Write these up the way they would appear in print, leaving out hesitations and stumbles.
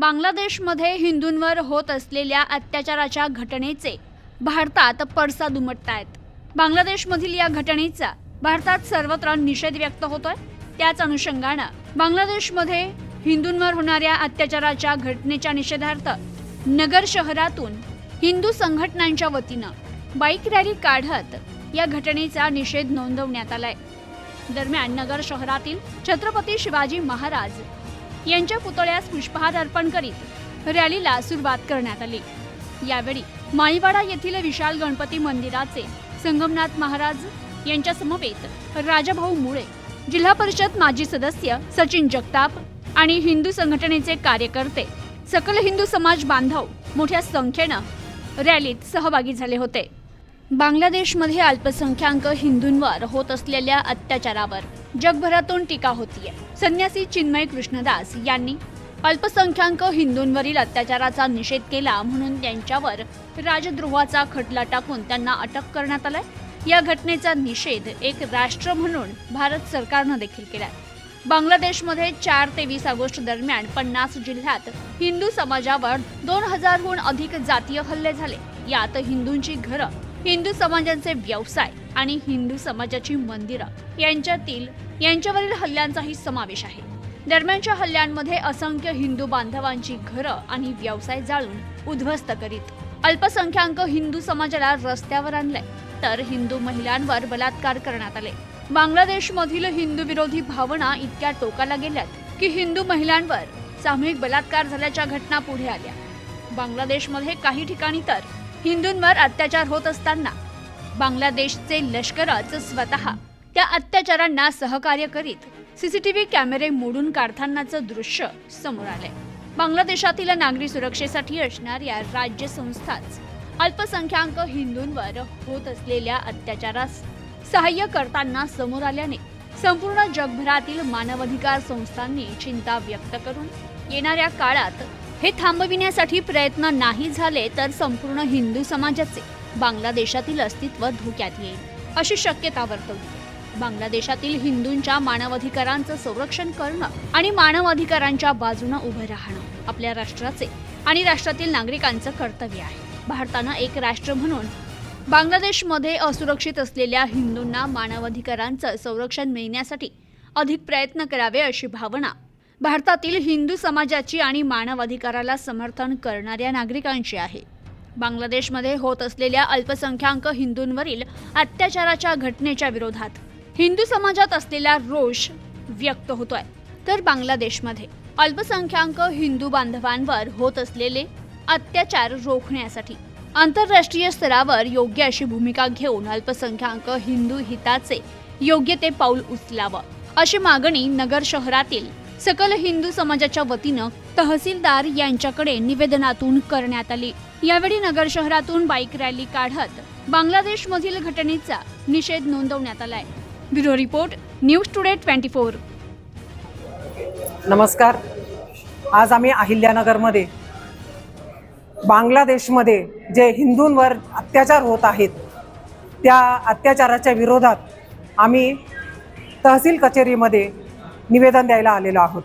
बांगलादेशमध्ये हिंदूंवर होत असलेल्या अत्याचाराच्या घटनेचे भारतात पडसाद उमटतायत. बांगलादेशमधील या घटनेचा भारतात सर्वत्र निषेध व्यक्त होतोय. त्याच अनुषंगानं बांगलादेशमध्ये हिंदूंवर होणाऱ्या अत्याचाराच्या घटनेच्या निषेधार्थ नगर शहरातून हिंदू संघटनांच्या वतीनं बाईक रॅली काढत या घटनेचा निषेध नोंदवण्यात आलाय. दरम्यान नगर शहरातील छत्रपती शिवाजी महाराज यांच्या पुतळ्यास पुष्पहार अर्पण करीत रॅलीला सुरुवात करण्यात आली. यावेळी माईवाडा येथील विशाल गणपती मंदिराचे संगमनाथ महाराज यांच्या समवेत राजाभाऊ मुळे, जिल्हा परिषद माजी सदस्य सचिन जगताप आणि हिंदू संघटनेचे कार्यकर्ते, सकल हिंदू समाज बांधव मोठ्या संख्येनं रॅलीत सहभागी झाले होते. बांगलादेशमध्ये अल्पसंख्याक हिंदूंवर होत असलेल्या अत्याचारावर जगभरातून टीका होतीये. संन्यासी चिन्मय कृष्णदास यांनी अल्पसंख्याक हिंदूंवरील अत्याचाराचा निषेध केला म्हणून त्यांच्यावर राजद्रोहाचा खटला टाकून त्यांना अटक करण्यात आलाय. या घटनेचा निषेध एक राष्ट्र म्हणून भारत सरकारनं देखील केलाय. बांगलादेशमध्ये 4 ते 20 ऑगस्ट दरम्यान 50 जिल्ह्यात हिंदू समाजावर 2000हून अधिक जातीय हल्ले झाले. यात हिंदूंची घरं, हिंदू समाजांचे व्यवसाय आणि हिंदू समाजाची मंदिरं यांच्यावरील हल्ल्यांचाही समावेश आहे. दरम्यानच्या हल्ल्यांमध्ये असंख्य हिंदू बांधवांची घरं आणि व्यवसाय जाळून उद्ध्वस्त करीत अल्पसंख्याक हिंदू समाजाला रस्त्यावर आणलंय, तर हिंदू महिलांवर बलात्कार करण्यात आले. बांगलादेशमधील हिंदू विरोधी भावना इतक्या टोकाला गेल्यात की हिंदू महिलांवर सामूहिक बलात्कार झाल्याच्या घटना पुढे आल्या. बांगलादेशमध्ये काही ठिकाणी तर हिंदूंवर अत्याचार होत असताना बांगलादेशचे लष्करच स्वतः त्या अत्याचारांना सहकार्य करीत सीसीटीव्ही कॅमेरे मोडून काढतानाचं दृश्य समोर आलंय. बांगलादेशातील नागरी सुरक्षेसाठी असणाऱ्या राज्य संस्थाच अल्पसंख्याक हिंदूंवर होत असलेल्या अत्याचारास सहाय्य करताना समोर आल्याने संपूर्ण जगभरातील मानवाधिकार संस्थांनी चिंता व्यक्त करून येणाऱ्या काळात हे थांबविण्यासाठी प्रयत्न नाही झाले तर संपूर्ण हिंदू समाजाचे बांगलादेशातील अस्तित्व धोक्यात येईल अशी शक्यता वर्तवली. बांगलादेशातील हिंदूंच्या मानवाधिकारांचं संरक्षण करणं आणि मानवाधिकारांच्या बाजूने उभं राहणं आपल्या राष्ट्राचे आणि राष्ट्रातील नागरिकांचं कर्तव्य आहे. भारतानं एक राष्ट्र म्हणून बांगलादेशमध्ये असुरक्षित असलेल्या हिंदूंना मानवाधिकारांचं संरक्षण मिळण्यासाठी अधिक प्रयत्न करावे अशी भावना भारतातील हिंदू समाजाची आणि मानवाधिकाराला समर्थन करणाऱ्या नागरिकांची आहे. बांगलादेशमध्ये होत असलेल्या अल्पसंख्याक हिंदूंवरील अत्याचाराच्या घटनेच्या विरोधात हिंदू समाजात असलेला रोष व्यक्त होतोय. तर बांगलादेशमध्ये अल्पसंख्याक हिंदू बांधवांवर होत असलेले अत्याचार रोखण्यासाठी आंतरराष्ट्रीय स्तरावर योग्य अशी भूमिका घेऊन अल्पसंख्याक हिंदू हिताचे योग्य ते पाऊल उचलावं अशी मागणी नगर शहरातील सकल हिंदू समाजाच्या वतीनं तहसीलदार यांच्याकडे निवेदनातून करण्यात आली. यावेळी नगर शहरातून बाईक रॅली काढत बांगलादेशमधील घटनेचा निषेध नोंदवण्यात आलाय. Bureau report, news today 24. नमस्कार. आज आम्ही अहिल्यानगरमध्ये बांगलादेशमध्ये जे हिंदूंवर अत्याचार होत आहेत त्या अत्याचाराच्या विरोधात आम्ही तहसील कचेरीमध्ये निवेदन द्यायला आलेलो आहोत.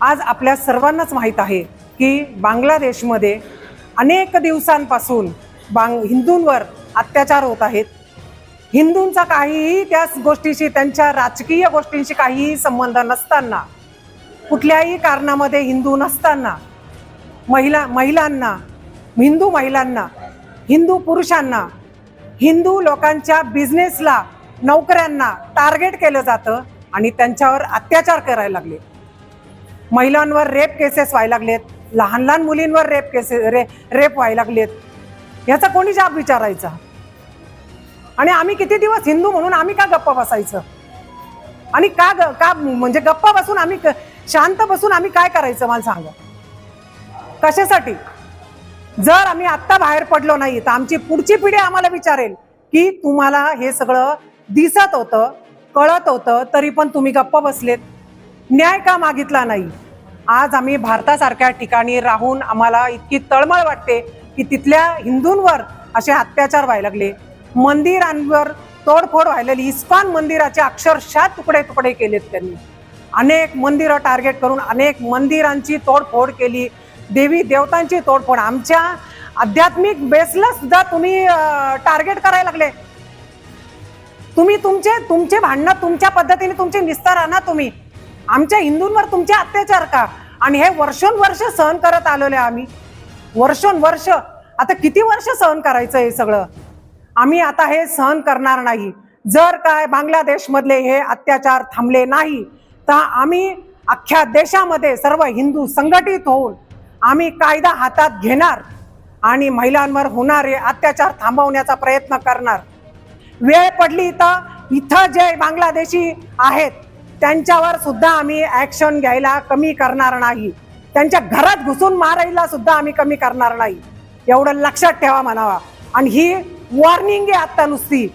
आज आपल्या सर्वांनाच माहीत आहे की बांगलादेशमध्ये अनेक दिवसांपासून हिंदूंवर अत्याचार होत आहेत. हिंदूंचा काहीही त्या गोष्टीशी, त्यांच्या राजकीय गोष्टींशी काहीही संबंध नसताना, कुठल्याही कारणामध्ये हिंदू नसताना महिलांना, हिंदू महिलांना, हिंदू पुरुषांना, हिंदू लोकांच्या बिझनेसला, नोकऱ्यांना टार्गेट केलं जातं आणि त्यांच्यावर अत्याचार करायला लागले. महिलांवर रेप केसेस व्हायला लागलेत, लहान लहान मुलींवर रेप व्हायला लागलेत. याचा कोणी जाब विचारायचा? आणि आम्ही किती दिवस हिंदू म्हणून आम्ही का गप्प बसायचं? आणि का म्हणजे गप्प बसून आम्ही शांत बसून आम्ही काय करायचं मला सांगा? कशासाठी? जर आम्ही आत्ता बाहेर पडलो नाही तर आमची पुढची पिढी आम्हाला विचारेल की तुम्हाला हे सगळं दिसत होतं, कळत होतं, तरी पण तुम्ही गप्प बसलेत, न्याय का मागितला नाही? आज आम्ही भारतासारख्या ठिकाणी राहून आम्हाला इतकी तळमळ वाटते की तिथल्या हिंदूंवर असे अत्याचार व्हायला लागले. मंदिरांवर तोडफोड व्हायलेली, इस्कॉन मंदिराचे अक्षरशः तुकडे तुकडे केलेत त्यांनी. अनेक मंदिरं टार्गेट करून अनेक मंदिरांची तोडफोड केली, देवी देवतांची तोडफोड, आमच्या आध्यात्मिक बेसला सुद्धा तुम्ही टार्गेट करायला लागले. तुम्ही तुमचे भांडणं तुमच्या पद्धतीने तुमचे निस्तारा ना, तुम्ही आमच्या हिंदूंवर तुमचे अत्याचार का? आणि हे वर्षोनवर्ष सहन करत आलेले आम्ही, वर्षोनवर्ष. आता किती वर्ष सहन करायचं हे सगळं? आम्ही आता हे सहन करणार नाही. जर काय बांगलादेशमधले हे अत्याचार थांबले नाही तर आम्ही अख्ख्या देशामध्ये सर्व हिंदू संघटित होऊन आम्ही कायदा हातात घेणार आणि महिलांवर होणारे अत्याचार थांबवण्याचा प्रयत्न करणार. वेळ पडली तर इथं जे बांगलादेशी आहेत त्यांच्यावर सुद्धा आम्ही ऍक्शन घ्यायला कमी करणार नाही. त्यांच्या घरात घुसून मारायला सुद्धा आम्ही कमी करणार नाही. एवढं लक्षात ठेवा म्हणावा. आणि ही वॉर्निंग आहे आता, नुसती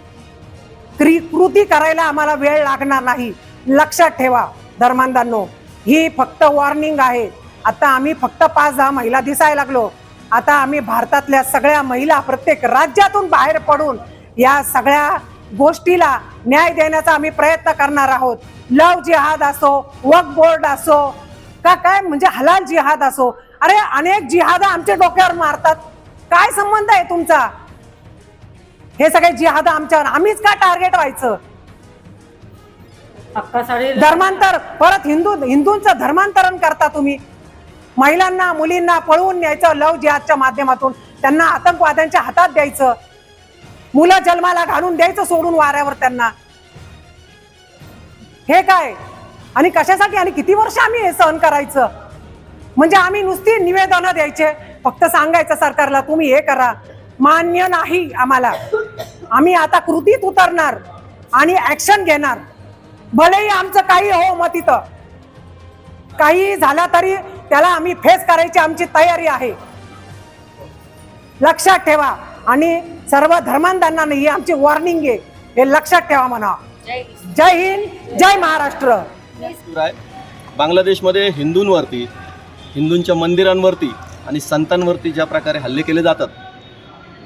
कृती करायला आम्हाला वेळ लागणार नाही. लक्षात ठेवा धर्मांधांनो, ही फक्त वॉर्निंग आहे. आता आम्ही फक्त 5-10 महिला दिसायला लागलो. आता आम्ही भारतातल्या सगळ्या महिला प्रत्येक राज्यातून बाहेर पडून या सगळ्या गोष्टीला न्याय देण्याचा आम्ही प्रयत्न करणार आहोत. लव जिहाद असो, वक्फ बोर्ड असो, का काय म्हणजे हलाल जिहाद असो. अरे अनेक जिहाद आमच्या डोक्यावर मारतात. काय संबंध आहे तुमचा? हे सगळे जिहाद आमच्यावर, आम्हीच का टार्गेट व्हायचं? धर्मांतर, परत हिंदूंचं धर्मांतरण करता तुम्ही. महिलांना मुलींना पळवून न्यायचं लव जिहादच्या माध्यमातून, त्यांना आतंकवाद्यांच्या हातात द्यायचं, मुलं जन्माला घालून द्यायचं सोडून वाऱ्यावर त्यांना. हे काय आणि कशासाठी आणि किती वर्ष आम्ही हे सहन करायचं? म्हणजे आम्ही नुसती निवेदनं द्यायचे, फक्त सांगायचं सरकारला तुम्ही हे करा. मान्य नाही आम्हाला. आम्ही आता कृतीत उतरणार आणि ऍक्शन घेणार. भलेही आमचं काही हो मत, तिथं काही झालं तरी त्याला आम्ही फेस करायची आमची तयारी आहे. लक्षात ठेवा. आणि सर्व धर्मांधांना ही आमची वॉर्निंग आहे, हे लक्षात ठेवा म्हणा. जय हिंद, जय महाराष्ट्र. बांगलादेशमध्ये हिंदूंवरती, हिंदूंच्या मंदिरांवरती आणि संतांवरती ज्या प्रकारे हल्ले केले जातात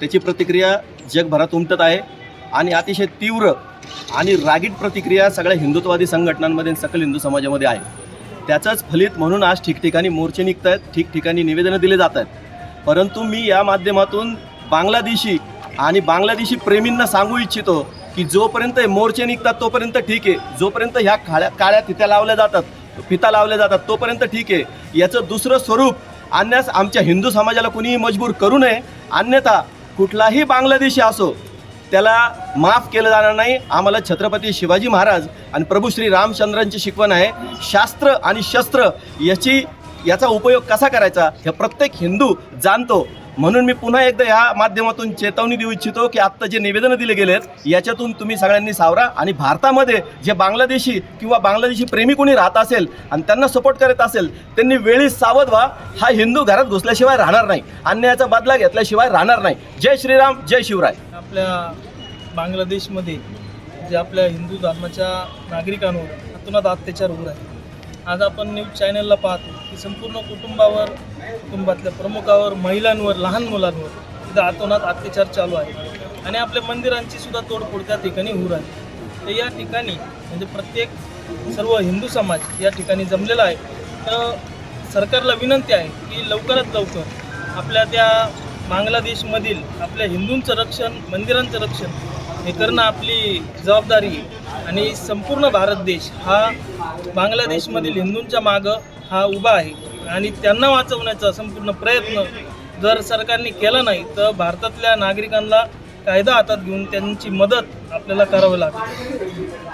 त्याची प्रतिक्रिया जगभरात उमटत आहे. आणि अतिशय तीव्र आणि रागीट प्रतिक्रिया सगळ्या हिंदुत्ववादी संघटनांमध्ये सकल हिंदू समाजामध्ये आहे. त्याचंच फलित म्हणून आज ठिकठिकाणी मोर्चे निघत आहेत, ठिकठिकाणी निवेदनं दिले जात आहेत. परंतु मी या माध्यमातून बांगलादेशी आणि बांगलादेशी प्रेमींना सांगू इच्छितो की जोपर्यंत मोर्चे निघतात तोपर्यंत ठीक आहे, जोपर्यंत ह्या काळ्या फित्या लावल्या जातात, फिता लावल्या जातात तोपर्यंत ठीक आहे. याचं दुसरं स्वरूप आणण्यास आमच्या हिंदू समाजाला कुणीही मजबूर करू नये. अन्यथा कुठलाही बांगलादेशी असो त्याला माफ केलं जाणार नाही. आम्हाला छत्रपती शिवाजी महाराज आणि प्रभू श्री रामचंद्रांची शिकवण आहे. शास्त्र आणि शस्त्र याचा उपयोग कसा करायचा हे प्रत्येक हिंदू जाणतो. म्हणून मी पुन्हा एकदा या माध्यमातून चेतावणी देऊ इच्छितो की आत्ता जे निवेदनं दिले गेलेत याच्यातून तुम्ही सगळ्यांनी सावरा. आणि भारतामध्ये जे बांगलादेशी किंवा बांगलादेशी प्रेमी कोणी राहत असेल आणि त्यांना सपोर्ट करत असेल त्यांनी वेळी सावध व्हा. हा हिंदू घरात घुसल्याशिवाय राहणार नाही, अन्यायाचा बदला घेतल्याशिवाय राहणार नाही. जय श्रीराम, जय शिवराय. आपल्या बांगलादेशमध्ये जे आपल्या हिंदू धर्माच्या नागरिकांवर हातोनात अत्याचार होत आहे. आज आपण न्यूज चॅनलला पाहतो की संपूर्ण कुटुंबावर, कुटुंबातल्या प्रमुखावर, महिलांवर, लहान मुलांवर तिथं हातोनात अत्याचार चालू आहे. आणि आपल्या मंदिरांची सुद्धा तोडफोड त्या ठिकाणी होत आहे. तर या ठिकाणी म्हणजे प्रत्येक सर्व हिंदू समाज या ठिकाणी जमलेला आहे. तर सरकारला विनंती आहे की लवकरात लवकर आपल्या त्या बांगलादेशमधील आपल्या हिंदूंचं रक्षण, मंदिरांचं रक्षण हे करणं आपली जबाबदारी आहे. आणि संपूर्ण भारत देश हा बांगलादेशमधील हिंदूंच्या मागं हा उभा आहे. आणि त्यांना वाचवण्याचा संपूर्ण प्रयत्न जर सरकारने केला नाही तर भारतातल्या नागरिकांना कायदा हातात घेऊन त्यांची मदत आपल्याला करावी लागते.